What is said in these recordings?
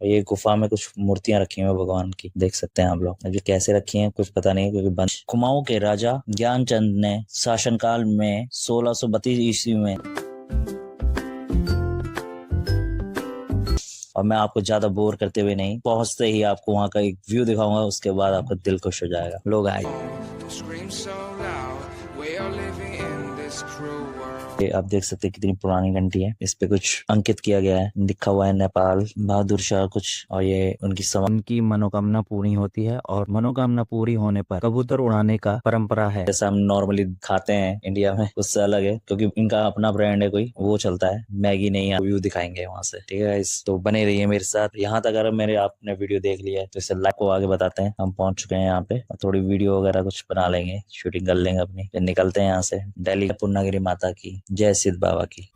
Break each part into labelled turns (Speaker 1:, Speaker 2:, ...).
Speaker 1: ये गुफा में कुछ मूर्तियां रखी हुई हैं भगवान की, देख सकते हैं आप लोग। अभी कैसे रखी हैं कुछ पता नहीं, क्योंकि बंद। कुमाऊं के राजा ज्ञानचंद ने शासनकाल में 1632 ईस्वी में, और मैं आपको ज्यादा बोर करते हुए नहीं, पहुंचते ही आपको वहां का एक व्यू दिखाऊंगा, उसके बाद आपका दिल खुश हो जाएगा। लोग आए, ये आप देख सकते हैं कितनी पुरानी घंटी है। इस पे कुछ अंकित किया गया है, लिखा हुआ है नेपाल बहादुर शाह कुछ, और ये उनकी मनोकामना पूरी होती है, और मनोकामना पूरी होने पर कबूतर उड़ाने का परंपरा है। जैसा हम नॉर्मली खाते हैं इंडिया में, उससे अलग है, क्योंकि इनका अपना ब्रांड है, कोई वो चलता है। मैगी नहीं है, व्यू दिखाएंगे वहां से, ठीक है। इस तो बने रहिए मेरे साथ। यहाँ तक अगर मेरे आपने वीडियो देख लिया है तो इसे लाइक को आगे बताते हैं। हम पहुंच चुके हैं यहाँ पे, थोड़ी वीडियो वगैरह कुछ बना लेंगे, शूटिंग कर लेंगे अपनी, फिर निकलते हैं यहाँ से। दिल्ली पूर्णागिरी माता की जय, सिद्ध बाबा की।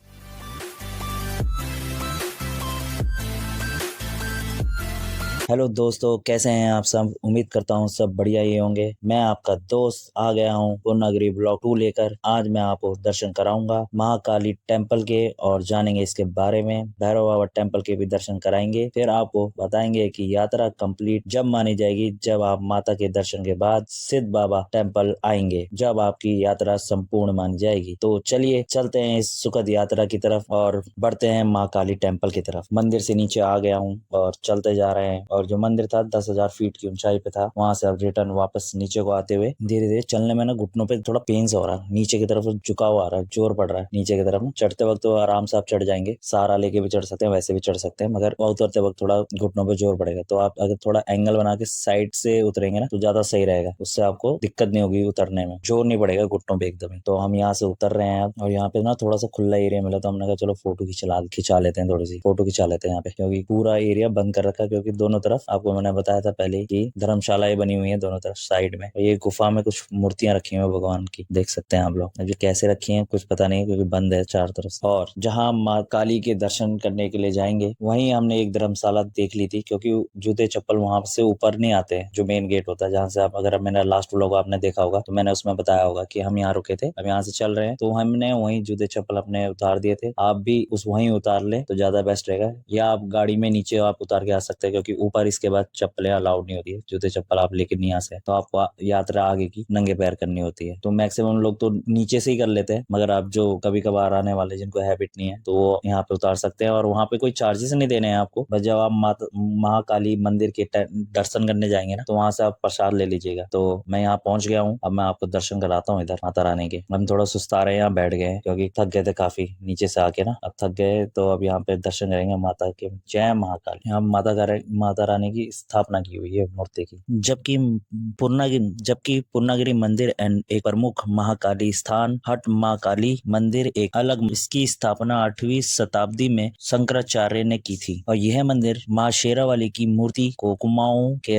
Speaker 1: हेलो दोस्तों, कैसे हैं आप सब? उम्मीद करता हूँ सब बढ़िया ही होंगे। मैं आपका दोस्त आ गया हूँ पूर्णागिरी ब्लॉग 2 लेकर। आज मैं आपको दर्शन कराऊंगा महाकाली टेम्पल के, और जानेंगे इसके बारे में। भैरव बाबा टेम्पल के भी दर्शन कराएंगे। फिर आपको बताएंगे कि यात्रा कंप्लीट जब मानी जाएगी, जब आप माता के दर्शन के बाद सिद्ध बाबा टेम्पल आएंगे, जब आपकी यात्रा संपूर्ण मानी जाएगी। तो चलिए चलते हैं इस सुखद यात्रा की तरफ और बढ़ते हैं महाकाली टेम्पल की तरफ। मंदिर से नीचे आ गया हूँ और चलते जा रहे हैं। और जो मंदिर था 10,000 फीट की ऊंचाई पे था, वहां से अब रिटर्न वापस नीचे को आते हुए धीरे धीरे चलने में ना घुटनों पे थोड़ा पेन्स हो रहा है, नीचे की तरफ झुकाव आ रहा है, जोर पड़ रहा है नीचे की तरफ। चढ़ते वक्त तो आराम से आप चढ़ जाएंगे, सहारा लेके भी चढ़ सकते हैं, वैसे भी चढ़ सकते हैं, मगर उतरते वक्त थोड़ा घुटनों पे जोर पड़ेगा। तो आप अगर थोड़ा एंगल बना के साइड से उतरेंगे ना तो ज्यादा सही रहेगा, उससे आपको दिक्कत नहीं होगी उतरने में, जोर नहीं पड़ेगा घुटनों पे एकदम ही। तो हम यहाँ से उतर रहे हैं अब, और यहाँ पे ना थोड़ा सा खुला एरिया मिला, तो हमने कहा चलो फोटो खिंचा लेते हैं, थोड़ी सी फोटो खिंचा लेते हैं यहाँ पे, क्योंकि पूरा एरिया बंद कर रखा है। क्योंकि दोनों तरफ आपको मैंने बताया था पहले कि धर्मशालाएं बनी हुई है दोनों तरफ साइड में। ये गुफा में कुछ मूर्तियां रखी हुई है भगवान की, देख सकते हैं आप लोग। अभी कैसे रखी हैं कुछ पता नहीं, क्योंकि बंद है चारों तरफ से। और जहाँ माँ काली के दर्शन करने के लिए जाएंगे, वहीं हमने एक धर्मशाला देख ली थी, क्योंकि जूते चप्पल वहां से ऊपर नहीं आते हैं, जो मेन गेट होता है जहाँ से आप, अगर मैंने लास्ट व्लॉग आपने देखा होगा तो मैंने उसमें बताया होगा कि हम यहाँ रुके थे, अब यहाँ से चल रहे हैं, तो हमने वहीं जूते चप्पल अपने उतार दिए थे। आप भी उस वहीं उतार ले तो ज्यादा बेस्ट रहेगा, या आप गाड़ी में नीचे आप उतार के आ सकते हैं, क्योंकि ऊपर इसके बाद चप्पलें अलाउड नहीं होती है, जूते चप्पल आप लेके नहीं आ सकते। तो आपको यात्रा आगे की नंगे पैर करनी होती है। तो मैक्सिमम लोग तो नीचे से ही कर लेते हैं, मगर आप जो कभी कभार आने वाले जिनको हैबिट नहीं है तो वो यहाँ पे उतार सकते हैं। और वहाँ पे कोई चार्जेस नहीं देने हैं आपको, बस जब आप महाकाली मंदिर के दर्शन करने जाएंगे ना, तो वहां से आप प्रसाद ले लीजिएगा। तो मैं यहाँ पहुंच गया हूँ, अब मैं आपको दर्शन कराता हूँ इधर माता रानी के। हम थोड़ा सुस्ता रहे हैं, यहाँ बैठ गए क्योंकि थक गए थे काफी नीचे से आके ना, अब थक गए। तो अब यहाँ पे दर्शन करेंगे माता के। जय महाकाल। यहाँ माता रानी की स्थापना की हुई है मूर्ति की। जबकि पूर्णागिरी मंदिर एक प्रमुख महाकाली स्थान, हट महाकाली मंदिर एक अलग। इसकी स्थापना 8वीं शताब्दी में शंकराचार्य ने की थी, और यह मंदिर माँ शेरावाली की मूर्ति को कुमाऊं के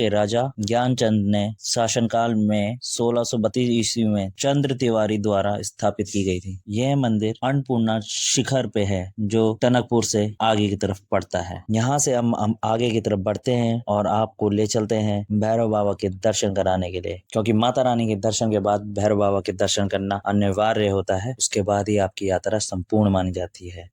Speaker 1: राजा ज्ञानचंद ने शासनकाल में 1632 ईस्वी में चंद्र तिवारी द्वारा स्थापित की गई थी। यह मंदिर अन्नपूर्णा शिखर पे है, जो टनकपुर से आगे की तरफ पड़ता है। यहाँ से हम आगे की तरफ बढ़ते हैं और आपको ले चलते हैं भैरव बाबा के दर्शन कराने के लिए, क्योंकि माता रानी के दर्शन के बाद भैरव बाबा के दर्शन करना अनिवार्य होता है। उसके बाद ही आपकी यात्रा संपूर्ण मानी जाती है।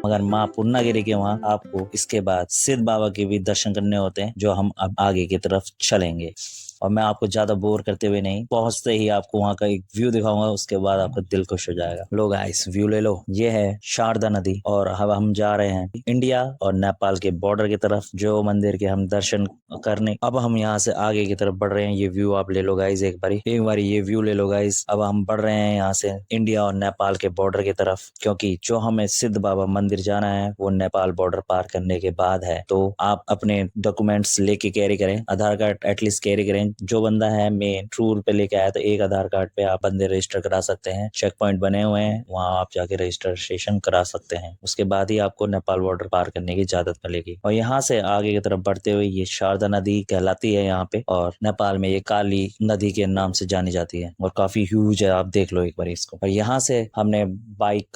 Speaker 1: मगर माँ पूर्णागिरी के वहाँ आपको इसके बाद सिद्ध बाबा के भी दर्शन करने होते हैं, जो हम अब आगे की तरफ चलेंगे। और मैं आपको ज्यादा बोर करते हुए नहीं, पहुंचते ही आपको वहां का एक व्यू दिखाऊंगा, उसके बाद आपका दिल खुश हो जाएगा। लो गाइस, व्यू ले लो। ये है शारदा नदी, और अब हम जा रहे हैं इंडिया और नेपाल के बॉर्डर की तरफ, जो मंदिर के हम दर्शन करने। अब हम यहाँ से आगे की तरफ बढ़ रहे हैं। ये व्यू आप ले लो गाइस, एक बारी ये व्यू ले लो गाइस। अब हम बढ़ रहे हैं यहाँ से इंडिया और नेपाल के बॉर्डर की तरफ, क्योंकि जो हमें सिद्ध बाबा मंदिर जाना है वो नेपाल बॉर्डर पार करने के बाद है। तो आप अपने डॉक्यूमेंट्स लेके कैरी करें, आधार कार्ड एटलीस्ट कैरी करें, जो बंदा है मेन टूर पे लेके आया तो एक आधार कार्ड पे आप बंदे रजिस्टर करा सकते हैं। चेक पॉइंट बने हुए हैं, वहाँ आप जाके रजिस्ट्रेशन करा सकते हैं। उसके बाद ही आपको नेपाल बॉर्डर पार करने की इजाजत मिलेगी। और यहाँ से आगे की तरफ बढ़ते हुए ये शारदा नदी कहलाती है यहाँ पे, और नेपाल में ये काली नदी के नाम से जानी जाती है और काफी ह्यूज है, आप देख लो एक बार इसको। और यहाँ से हमने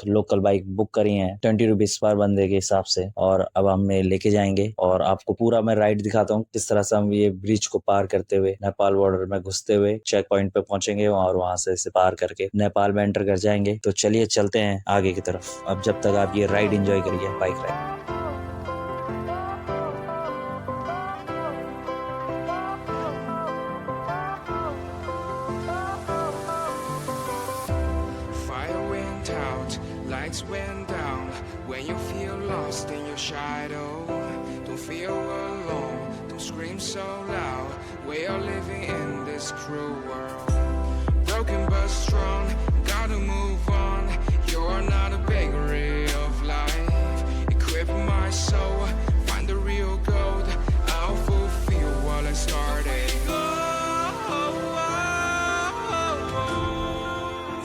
Speaker 1: लोकल बाइक बुक करी है 20 रुपीज पर बंदे के हिसाब से, और अब हमें लेके जाएंगे और आपको पूरा मैं राइड दिखाता हूँ किस तरह से हम ये ब्रिज को पार करते हुए नेपाल बॉर्डर में घुसते हुए चेक पॉइंट पे पहुंचेंगे और वहां से इसे पार करके नेपाल में एंटर कर जाएंगे। तो चलिए चलते हैं आगे की तरफ। अब जब तक आप ये राइड एंजॉय करिए, bike ride.
Speaker 2: Lights went down when you feel lost in your shadow. Don't feel alone, don't scream so loud. We are living in this cruel world. Broken but strong, gotta move on. You're not a bakery of life. Equip my soul, find the real gold. I'll fulfill what I started.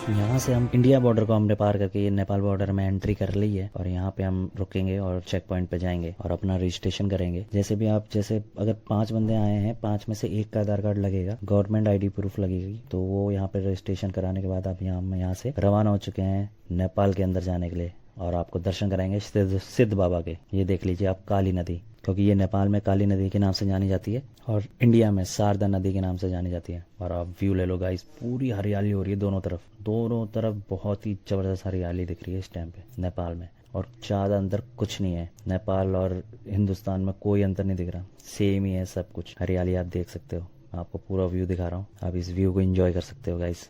Speaker 1: यहाँ से हम India border को हमने पार करके ये Nepal border में entry कर ली है और यहाँ पे हम रुकेंगे और चेक पॉइंट पे जाएंगे और अपना रजिस्ट्रेशन करेंगे। जैसे अगर 5 बंदे आए हैं, 5 में से एक का आधार कार्ड लगेगा, गवर्नमेंट आईडी प्रूफ लगेगी, तो वो यहाँ पे रजिस्ट्रेशन कराने के बाद अब हम यहाँ से रवाना हो चुके हैं नेपाल के अंदर जाने के लिए और आपको दर्शन कराएंगे सिद्ध बाबा के। ये देख लीजिए आप काली नदी, क्योंकि ये नेपाल में काली नदी के नाम से जानी जाती है और इंडिया में शारदा नदी के नाम से जानी जाती है। और आप व्यू ले लो गाइस, पूरी हरियाली हो रही है दोनों तरफ बहुत ही जबरदस्त हरियाली दिख रही है इस टाइम पे नेपाल में। और ज़्यादा अंदर कुछ नहीं है, नेपाल और हिंदुस्तान में कोई अंतर नहीं दिख रहा, सेम ही है सब कुछ। हरियाली आप देख सकते हो, आपको पूरा व्यू दिखा रहा हूँ, आप इस व्यू को एंजॉय कर सकते हो गाइस।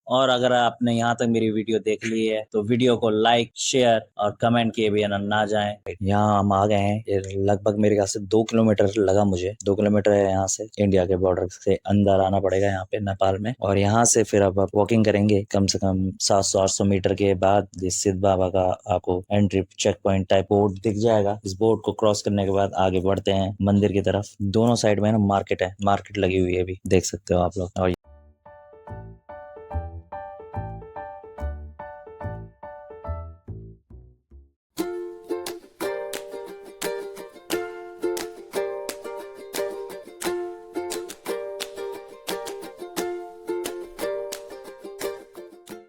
Speaker 1: और अगर आपने यहाँ तक मेरी वीडियो देख ली है तो वीडियो को लाइक, शेयर और कमेंट किए बिना ना जाएं। यहाँ हम आ गए हैं, ये लगभग मेरे ख्याल से 2 किलोमीटर लगा मुझे, 2 किलोमीटर है यहाँ से, इंडिया के बॉर्डर से अंदर आना पड़ेगा यहाँ पे नेपाल में। और यहाँ से फिर अब आप वॉकिंग करेंगे कम से कम 700-800 मीटर के बाद सिद्ध बाबा का आपको entry check point type board दिख जाएगा। इस बोर्ड को क्रॉस करने के बाद आगे बढ़ते हैं मंदिर की तरफ। दोनों साइड में ना मार्केट है, मार्केट लगी हुई है, अभी देख सकते हो आप लोग। और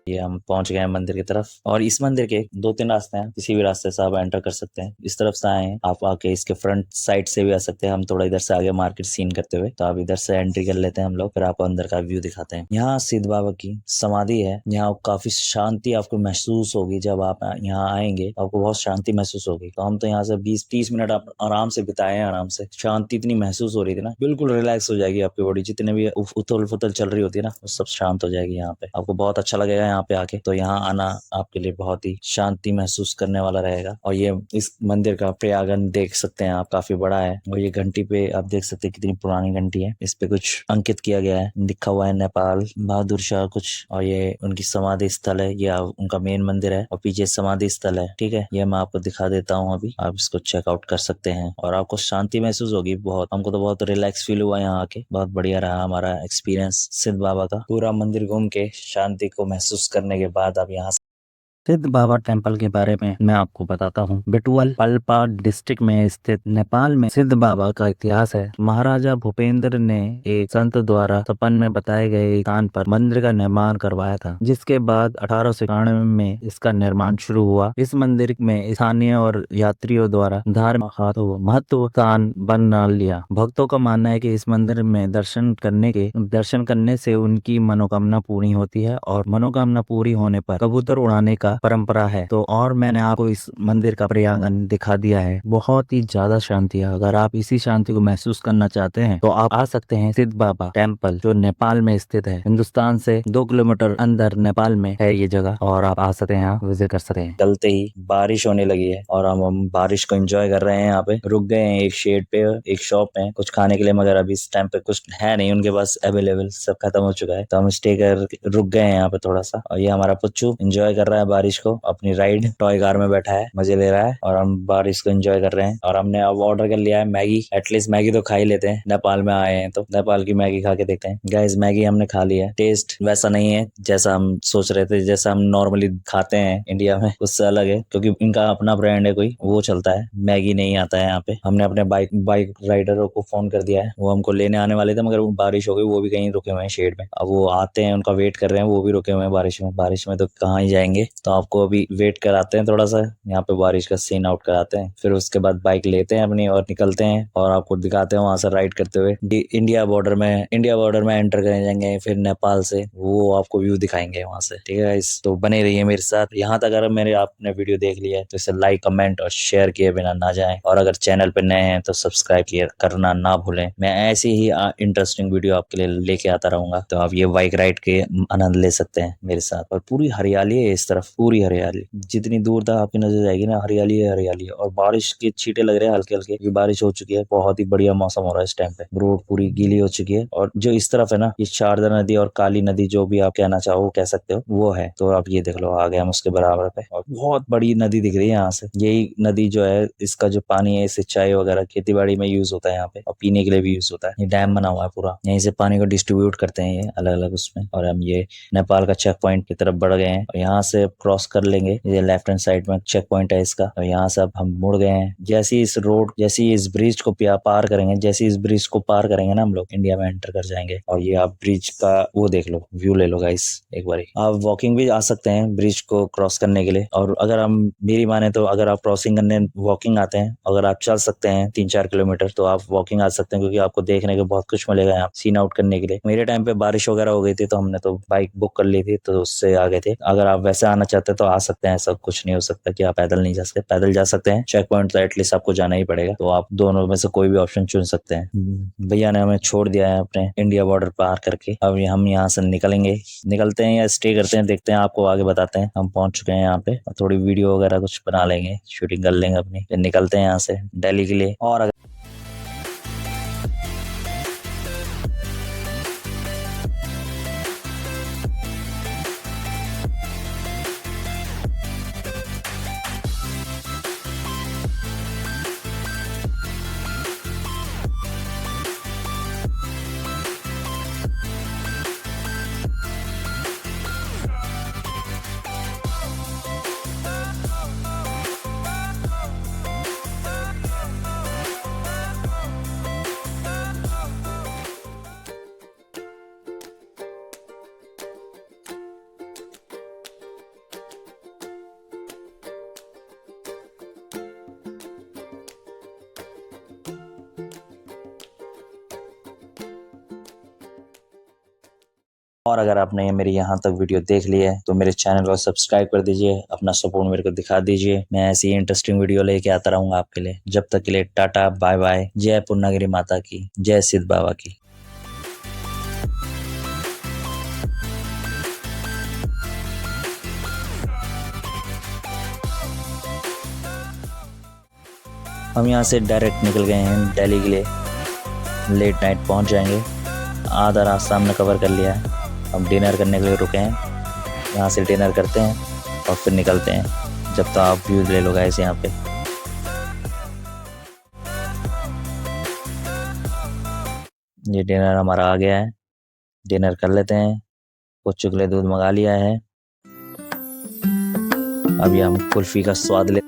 Speaker 1: ये हम पहुंच गए हैं मंदिर की तरफ। और इस मंदिर के 2-3 रास्ते हैं, किसी भी रास्ते से आप एंटर कर सकते हैं। इस तरफ से आए आप आके इसके फ्रंट साइड से भी आ सकते हैं। हम थोड़ा इधर से आगे मार्केट सीन करते हुए, तो आप इधर से एंट्री कर लेते हैं हम लोग, फिर आपको अंदर का व्यू दिखाते हैं। यहाँ सिद्ध बाबा की समाधि है, यहाँ काफी शांति आपको महसूस होगी। जब आप यहाँ आएंगे आपको बहुत शांति महसूस होगी। तो हम तो यहाँ से 20-30 मिनट आप आराम से बिताए हैं, आराम से शांति इतनी महसूस हो रही थी ना, बिल्कुल रिलैक्स हो जाएगी आपकी बॉडी। जितने भी उथल फुथल चल रही होती है ना, वो सब शांत हो जाएगी यहाँ पे। आपको बहुत अच्छा लगेगा यहाँ पे आके। तो यहाँ आना आपके लिए बहुत ही शांति महसूस करने वाला रहेगा। और ये इस मंदिर का प्रयागन देख सकते हैं आप, काफी बड़ा है। और ये घंटी पे आप देख सकते हैं कितनी पुरानी घंटी है, इस पे कुछ अंकित किया गया है, लिखा हुआ है नेपाल बहादुर शाह कुछ। और ये उनकी समाधि स्थल है, ये उनका मेन मंदिर है और पीछे समाधि स्थल है। ठीक है, ये मैं आपको दिखा देता हूँ, अभी आप इसको चेकआउट कर सकते हैं और आपको शांति महसूस होगी बहुत। हमको तो बहुत रिलैक्स फील हुआ यहाँ आके, बहुत बढ़िया रहा हमारा एक्सपीरियंस सिद्ध बाबा का। पूरा मंदिर घूम के शांति को महसूस करने के बाद अब यहाँ सिद्ध बाबा टेम्पल के बारे में मैं आपको बताता हूँ। बेटुअल पल्पा डिस्ट्रिक्ट में स्थित नेपाल में सिद्ध बाबा का इतिहास है। महाराजा भूपेंद्र ने एक संत द्वारा सपन में बताए गए स्थान पर मंदिर का निर्माण करवाया था, जिसके बाद 1891 में इसका निर्माण शुरू हुआ। इस मंदिर में स्थानीय और यात्रियों द्वारा धार्मिक महत्व स्थान बना लिया। भक्तों का मानना है कि इस मंदिर में दर्शन करने से उनकी मनोकामना पूरी होती है और मनोकामना पूरी होने पर कबूतर उड़ाने का परंपरा है। तो और मैंने आपको इस मंदिर का प्रांगण दिखा दिया है, बहुत ही ज्यादा शांति है। अगर आप इसी शांति को महसूस करना चाहते हैं तो आप आ सकते हैं सिद्ध बाबा टेम्पल, जो नेपाल में स्थित है। हिंदुस्तान से 2 किलोमीटर अंदर नेपाल में है ये जगह, और आप आ सकते हैं, यहाँ विजिट कर सकते हैं। चलते ही बारिश होने लगी है और हम बारिश को एंजॉय कर रहे हैं। यहाँ पे रुक गए हैं एक शेड पे, एक शॉप में कुछ खाने के लिए, मगर अभी इस टाइम पे कुछ है नहीं उनके पास अवेलेबल, सब खत्म हो चुका है। तो हम स्टे कर रुक गए हैं यहाँ पे थोड़ा सा। और ये हमारा पुच्चू एंजॉय कर रहा है बारिश को, अपनी राइड टॉय कार में बैठा है, मजे ले रहा है, और हम बारिश को एंजॉय कर रहे हैं। और हमने अब ऑर्डर कर लिया है मैगी। एटलीस्ट मैगी तो खा ही लेते हैं, नेपाल में आए हैं तो नेपाल की मैगी खा के देखते हैं। गाइस मैगी हमने खा ली है, टेस्ट वैसा नहीं है जैसा हम सोच रहे थे, जैसा हम नॉर्मली खाते हैं इंडिया में, उससे अलग है, क्योंकि इनका अपना ब्रांड है, कोई वो चलता है, मैगी नहीं आता है यहाँ पे। हमने अपने बाइक राइडरों को फोन कर दिया है, वो हमको लेने आने वाले थे, मगर बारिश हो गई, वो भी कहीं रुके हुए हैं शेड में। अब वो आते हैं, उनका वेट कर रहे हैं, वो भी रुके हुए हैं बारिश में तो कहाँ ही जाएंगे। तो आपको अभी वेट कराते हैं थोड़ा सा, यहाँ पे बारिश का सीन आउट कराते हैं, फिर उसके बाद बाइक लेते हैं अपनी और निकलते हैं, और आपको दिखाते हैं वहां से राइड करते हुए इंडिया बॉर्डर में एंटर कर जाएंगे, फिर नेपाल से वो आपको व्यू दिखाएंगे वहां से। ठीक है, तो बने रहिए मेरे साथ। यहाँ तक अगर मेरे आपने वीडियो देख लिया है तो इसे लाइक, कमेंट और शेयर किए बिना ना जाएं, और अगर चैनल पे नए हैं तो सब्सक्राइब करना ना भूलें। मैं ऐसी ही इंटरेस्टिंग वीडियो आपके लिए लेके आता रहूंगा, तो आप ये बाइक राइड के आनंद ले सकते हैं मेरे साथ। और पूरी हरियाली है इस तरफ, पूरी हरियाली, जितनी दूर तक आपकी नजर जाएगी ना, हरियाली है हरियाली है। और बारिश के छींटे लग रहे हैं हल्के हल्के, क्योंकि बारिश हो चुकी है, बहुत ही बढ़िया मौसम हो रहा है इस टाइम पे। रोड पूरी गीली हो चुकी है, और जो इस तरफ है ना, ये शारदा नदी और काली नदी, जो भी आप कहना चाहो कह सकते हो, वो है। तो आप ये देख लो, आ गए हम उसके बराबर पे, और बहुत बड़ी नदी दिख रही है यहाँ से। यही नदी जो है, इसका जो पानी है सिंचाई वगैरह खेती बाड़ी में यूज होता है यहाँ पे, और पीने के लिए भी यूज होता है। ये डैम बना हुआ है पूरा, यहीं से पानी को डिस्ट्रीब्यूट करते हैं ये अलग अलग उसमें। और हम ये नेपाल का चेक पॉइंट की तरफ बढ़ गए हैं, और यहाँ से क्रॉस कर लेंगे, ये लेफ्ट हैंड साइड में चेक पॉइंट है इसका। और यहाँ से अब हम मुड़ गए हैं। जैसे इस ब्रिज को पार करेंगे, जैसे इस ब्रिज को पार करेंगे ना, हम लोग इंडिया में एंटर कर जाएंगे। और ये आप ब्रिज का वो देख लो, व्यू ले लो गाइस एक बार। आप वॉकिंग भी आ सकते हैं ब्रिज को क्रॉस करने के लिए, और अगर हम मेरी माने तो अगर आप क्रॉसिंग करने वॉकिंग आते हैं, अगर आप चल सकते हैं 3-4 किलोमीटर, तो आप वॉकिंग आ सकते हैं, क्योंकि आपको देखने को बहुत कुछ मिलेगा यहाँ सीन आउट करने के लिए। मेरे टाइम पे बारिश वगैरह हो गई थी, तो हमने तो बाइक बुक कर ली थी, तो उससे आ गए थे। अगर आप वैसे आना चाहते हैं तो आ सकते हैं, सब कुछ नहीं हो सकता कि आप पैदल नहीं जा सकते, पैदल जा सकते हैं। चेक पॉइंट तो एटलीस्ट आपको जाना ही पड़ेगा, तो आप दोनों में से कोई भी ऑप्शन चुन सकते हैं। भैया ने हमें छोड़ दिया है अपने इंडिया बॉर्डर पार करके। अब हम यहाँ से निकलते हैं या स्टे करते हैं, देखते हैं, आपको आगे बताते हैं। हम पहुंच चुके हैं यहाँ पे, और थोड़ी वीडियो वगैरह कुछ बना लेंगे, शूटिंग कर लेंगे अपनी, फिर निकलते हैं यहाँ से दिल्ली के लिए। और अगर आपने मेरी यहाँ तक वीडियो देख ली है तो मेरे चैनल को सब्सक्राइब कर दीजिए, अपना सपोर्ट मेरे को दिखा दीजिए। मैं ऐसी इंटरेस्टिंग वीडियो लेके आता रहूंगा आपके लिए। जब तक के लिए टाटा बाय बाय। जय पूर्णागिरी माता की, जय सिद्ध बाबा की। हम यहाँ से डायरेक्ट निकल गए हैं दिल्ली के लिए, लेट नाइट पहुँच जाएंगे। आधा रास्ता हमने कवर कर लिया है, हम डिनर करने के लिए रुके हैं। यहाँ से डिनर करते हैं और फिर निकलते हैं। जब तक आप व्यू ले लो गाइस यहाँ पे। ये डिनर हमारा आ गया है, डिनर कर लेते हैं। कुछ चुकले दूध मंगा लिया है, अभी हम कुल्फी का स्वाद ले